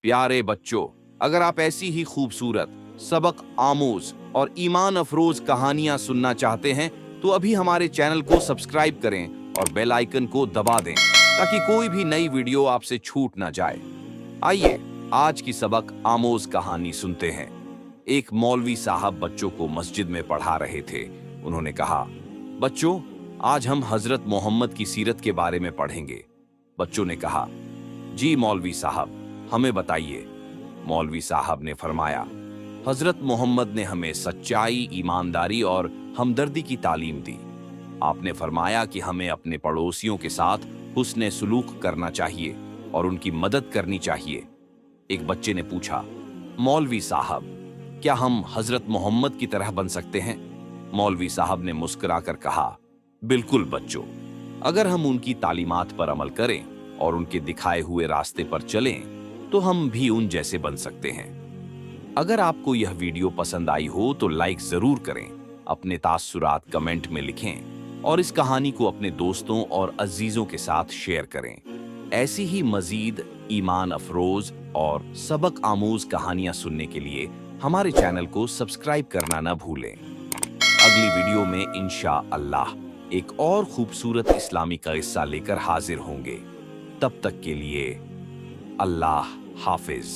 प्यारे बच्चों, अगर आप ऐसी ही खूबसूरत, सबक आमोज और ईमान अफरोज कहानियां सुनना चाहते हैं तो अभी हमारे चैनल को सब्सक्राइब करें और बेल आइकन को दबा दें ताकि कोई भी नई वीडियो आपसे छूट ना जाए। आइए आज की सबक आमोज कहानी सुनते हैं। एक मौलवी साहब बच्चों को मस्जिद में पढ़ा रहे थे। उन्होंने कहा, बच्चों, आज हम हजरत मोहम्मद की सीरत के बारे में पढ़ेंगे। बच्चों ने कहा, जी मौलवी साहब, हमें बताइए। मौलवी साहब ने फरमाया, हजरत मोहम्मद ने हमें सच्चाई, ईमानदारी और हमदर्दी की तालीम दी। आपने फरमाया कि हमें अपने पड़ोसियों के साथ हुस्ने सुलूक करना चाहिए और उनकी मदद करनी चाहिए। एक बच्चे ने पूछा, मौलवी साहब, क्या हम हजरत मोहम्मद की तरह बन सकते हैं? मौलवी साहब ने मुस्कुराकर कहा, बिल्कुल बच्चों, अगर हम उनकी तालीमात पर अमल करें और उनके दिखाए हुए रास्ते पर चलें तो हम भी उन जैसे बन सकते हैं। अगर आपको यह वीडियो पसंद आई हो तो लाइक जरूर करें, अपने तासुरात कमेंट में लिखें और इस कहानी को अपने दोस्तों और अजीजों के साथ शेयर करें। ऐसी ही मजीद ईमान अफरोज और सबक आमूज कहानियां सुनने के लिए हमारे चैनल को सब्सक्राइब करना न भूलें। अगली वीडियो में इंशाअल्लाह एक और खूबसूरत इस्लामी का किस्सा लेकर हाजिर होंगे। तब तक के लिए अल्लाह हाफिज।